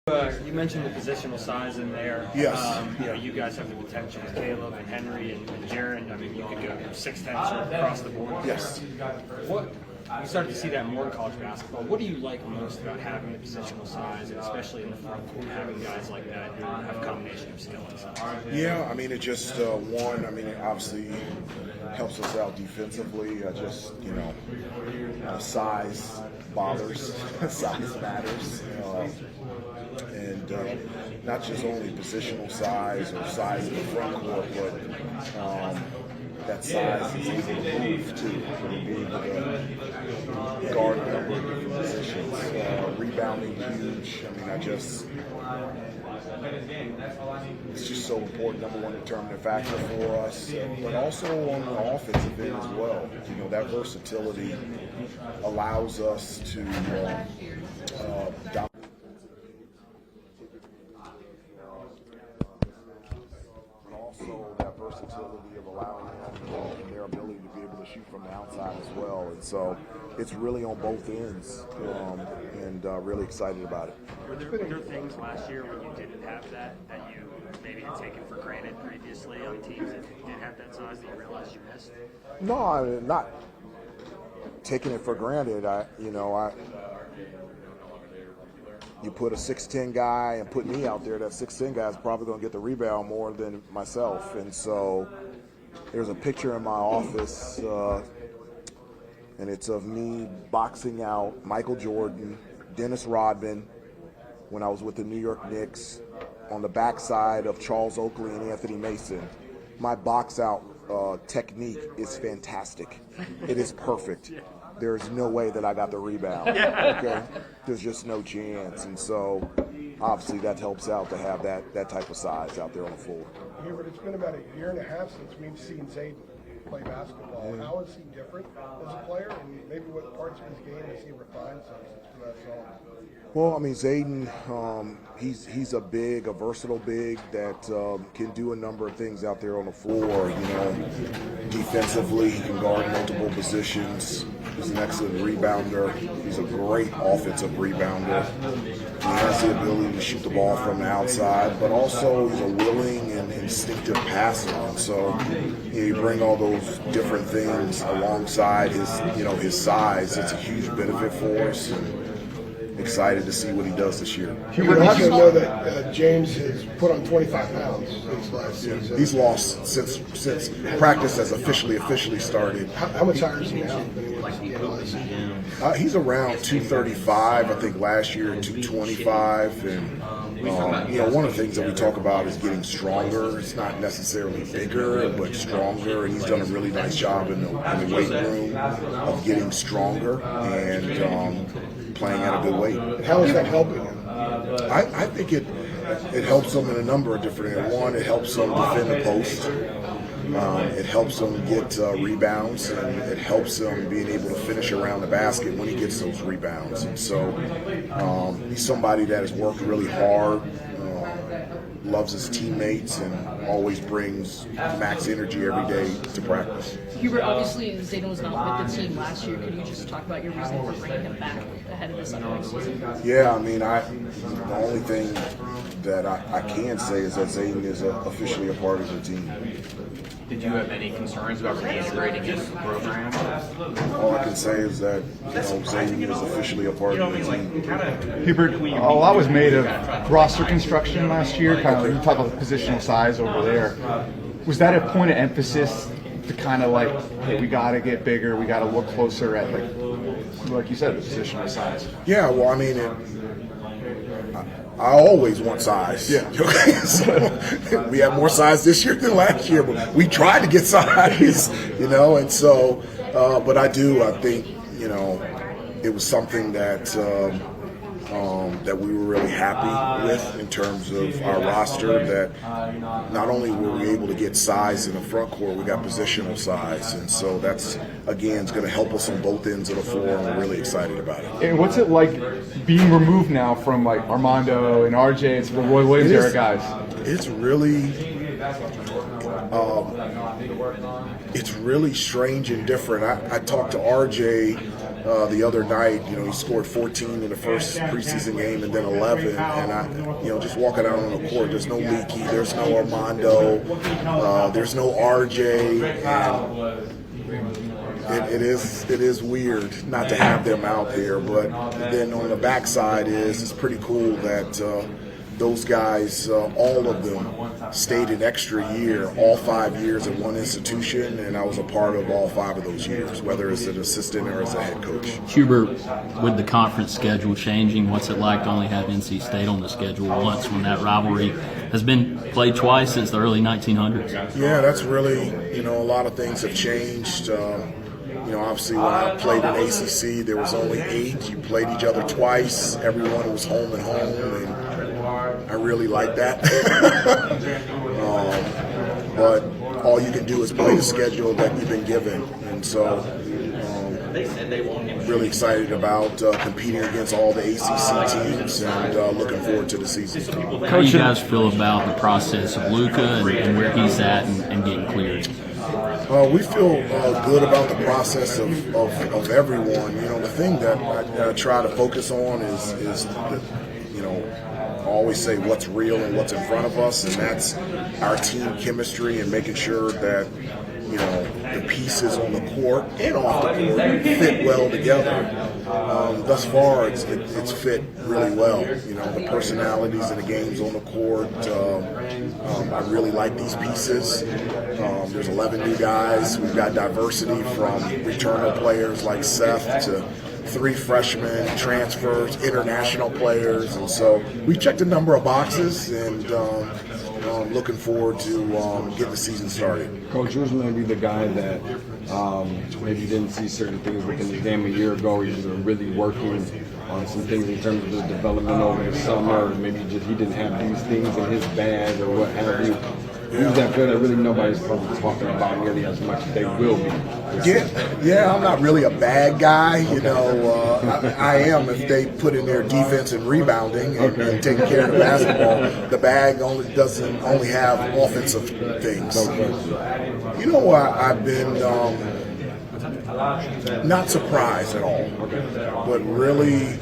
You mentioned the positional size in there. Yes. You guys have the potential with Caleb and Henry and Jaron. I mean, you could go 6'10" sort of across the board. Yes. We started to see that more in college basketball. What do you like most about having the positional size, and especially in the front court, having guys like that who have a combination of skill and size? Yeah, I mean, it just, it obviously helps us out defensively. Size bothers. Size matters. And not just only positional size or size in the front court, but that size is able to move too, and be able to guard a number of different positions. Rebounding huge. I mean, it's just so important. Number one determining factor for us, but also on the offensive end as well. That versatility allows us to dominate. Also, that versatility of allowing them and their ability to be able to shoot from the outside as well. And so it's really on both ends, and really excited about it. Were there things last year when you didn't have that you maybe had taken for granted previously on teams that didn't have that size that you realized you missed? No, I'm not taking it for granted. You put a 6'10" guy and put me out there, that 6'10" guy is probably going to get the rebound more than myself. And so there's a picture in my office, and it's of me boxing out Michael Jordan, Dennis Rodman, when I was with the New York Knicks, on the backside of Charles Oakley and Anthony Mason. My box out technique is fantastic. It is perfect. There's no way that I got the rebound. Okay, there's just no chance, and so obviously that helps out to have that type of size out there on the floor. Huebert, it's been about a year and a half since we've seen Zayden play basketball. How is he different as a player, and maybe what parts of his game has he refined since that's all? Well, I mean, Zayden, he's a versatile big that can do a number of things out there on the floor. Defensively, he can guard multiple positions. He's an excellent rebounder. He's a great offensive rebounder. He has the ability to shoot the ball from the outside, but also he's a willing and instinctive passer. And so you bring all those different things alongside his size. It's a huge benefit for us. And excited to see what he does this year. You also know that James has put on 25 pounds since last season. He's lost since practice has officially started. How much higher is he now? He's around 235. I think last year 225. And one of the things that we talk about is getting stronger. It's not necessarily bigger, but stronger. And he's done a really nice job in the weight room of getting stronger and playing at a good weight. How is that helping him? I think it helps him in a number of different areas. One, it helps him defend the post. It helps him get rebounds, and it helps him being able to finish around the basket when he gets those rebounds. And so he's somebody that has worked really hard, loves his teammates, and always brings max energy every day to practice. Huebert, obviously Zayden was not with the team last year. Could you just talk about your reason for bringing him back ahead of this upcoming season? Yeah, I mean, the only thing that I can say is that Zayden is officially a part of the team. Did you have any concerns about reintegrating his program? All I can say is that Zayden is officially a part of the team. Huebert, a lot was made of roster construction last year. Kind of, you talk about the positional size over there. Was that a point of emphasis to kind of hey, we got to get bigger, we got to look closer at like you said, the positional size? Yeah, well, I mean, I always want size. Yeah. Okay, so we have more size this year than last year, but we tried to get size, and so, but I think, it was something that that we were really happy with in terms of our roster, that not only were we able to get size in the front court, we got positional size. And so that's, again, is going to help us on both ends of the floor, and we're really excited about it. And what's it like being removed now from Armando and RJ and some of the Roy Williams era guys? It's really strange and different. I talked to RJ the other night. He scored 14 in the first preseason game and then 11. And just walking out on the court, there's no Leaky, there's no Armando, there's no RJ. And it is weird not to have them out there. But then on the backside it's pretty cool that those guys, all of them, stayed an extra year, all 5 years at one institution, and I was a part of all 5 of those years, whether as an assistant or as a head coach. Huebert, with the conference schedule changing, what's it like to only have NC State on the schedule once when that rivalry has been played twice since the early 1900s? Yeah, that's really, a lot of things have changed. Obviously when I played in ACC, there was only 8. You played each other twice. Everyone was home and home, and I really like that. But all you can do is play the schedule that you've been given. And so really excited about competing against all the ACC teams and looking forward to the season. How do you guys feel about the process of Luka and where he's at and getting cleared? We feel good about the process of everyone. The thing that I try to focus on is I always say what's real and what's in front of us, and that's our team chemistry and making sure that the pieces on the court and off the court fit well together. Thus far, it's fit really well. The personalities and the games on the court. I really like these pieces. There's 11 new guys. We've got diversity from returnal players like Seth to 3 freshmen, transfers, international players, and so we checked a number of boxes, and looking forward to getting the season started. Coach, who's maybe the guy that maybe didn't see certain things within the game a year ago? He's been really working on some things in terms of his development over the summer. Maybe just he didn't have these things in his bag or what have you. Who's that player that really nobody's probably talking about nearly as much as they will be? Yeah, I'm not really a bad guy. I am if they put in their defense and rebounding and taking care of the basketball. The bag only have offensive things. I've been not surprised at all, but really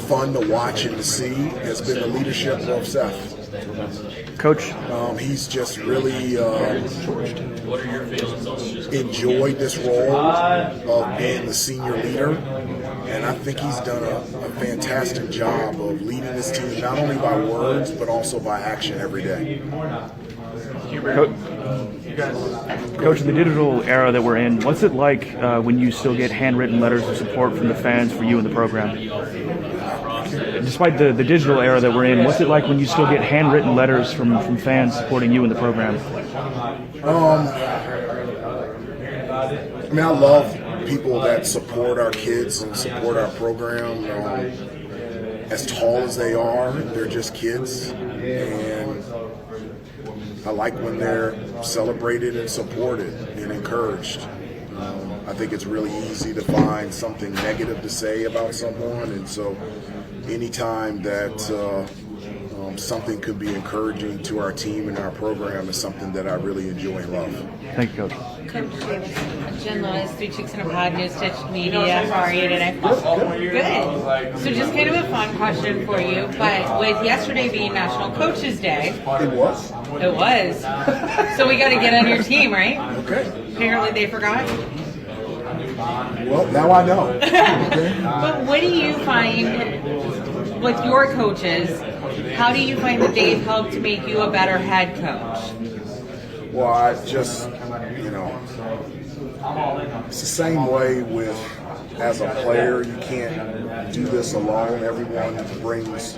fun to watch and to see has been the leadership of Seth. Coach, he's just really enjoyed this role of being the senior leader, and I think he's done a fantastic job of leading this team not only by words but also by action every day. Coach, in the digital era that we're in, what's it like when you still get handwritten letters of support from the fans for you and the program? Despite the digital era that we're in, what's it like when you still get handwritten letters from fans supporting you and the program? I love people that support our kids and support our program. As tall as they are, they're just kids, and I like when they're celebrated and supported and encouraged. I think it's really easy to find something negative to say about someone, and so anytime that something could be encouraging to our team and our program is something that I really enjoy and love. Thank you, Coach. Coach Davis, Jen Lewis, 3 Chicks in a Pod, News Touch Media. How are you today? Good. So just kind of a fun question for you, but with yesterday being National Coaches Day. It was? It was. So we got to get on your team, right? Okay. Apparently they forgot. Well, now I know. But what do you find with your coaches? How do you find that they've helped make you a better head coach? Well, I just, it's the same way with, as a player, you can't do this alone. Everyone brings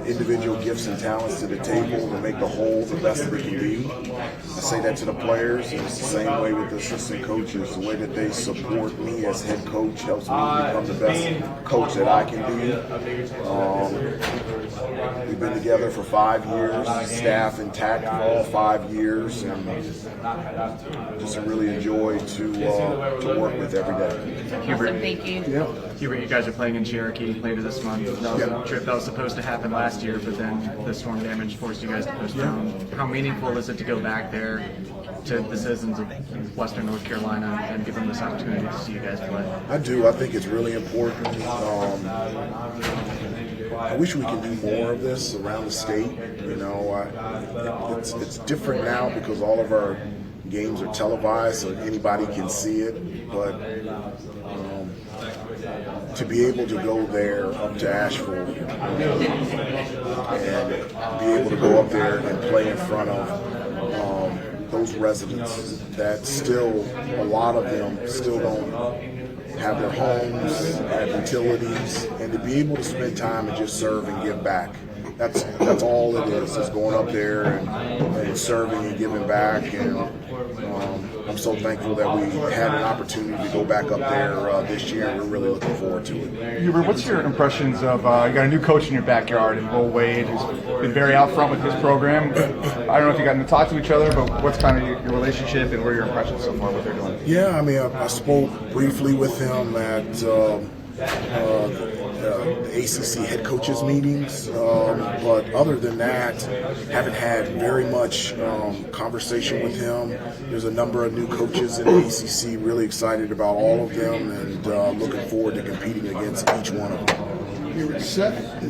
individual gifts and talents to the table to make the whole the best that it can be. I say that to the players, and it's the same way with the assistant coaches. The way that they support me as head coach helps me become the best coach that I can be. We've been together for 5 years, staff intact for all 5 years, and just really enjoy to work with every day. Awesome, thank you. Yeah. Huebert, you guys are playing in Cherokee later this month. That was a trip that was supposed to happen last year, but then the storm damage forced you guys to postpone. How meaningful is it to go back there to the citizens of Western North Carolina and give them this opportunity to see you guys play? I do. I think it's really important. I wish we could do more of this around the state. You know, it's different now because all of our games are televised, so anybody can see it. But to be able to go there up to Asheville and be able to go up there and play in front of those residents that still, a lot of them still don't have their homes, have utilities, and to be able to spend time and just serve and give back. That's all it is going up there and serving and giving back. And I'm so thankful that we had an opportunity to go back up there this year. We're really looking forward to it. Huebert, what's your impressions of, you got a new coach in your backyard in Will Wade, who's been very out front with his program. I don't know if you gotten to talk to each other, but what's kind of your relationship and what are your impressions so far, what they're doing? Yeah, I mean, I spoke briefly with him at the ACC head coaches meetings, but other than that, haven't had very much conversation with him. There's a number of new coaches in the ACC, really excited about all of them, and looking forward to competing against each one of them. Seth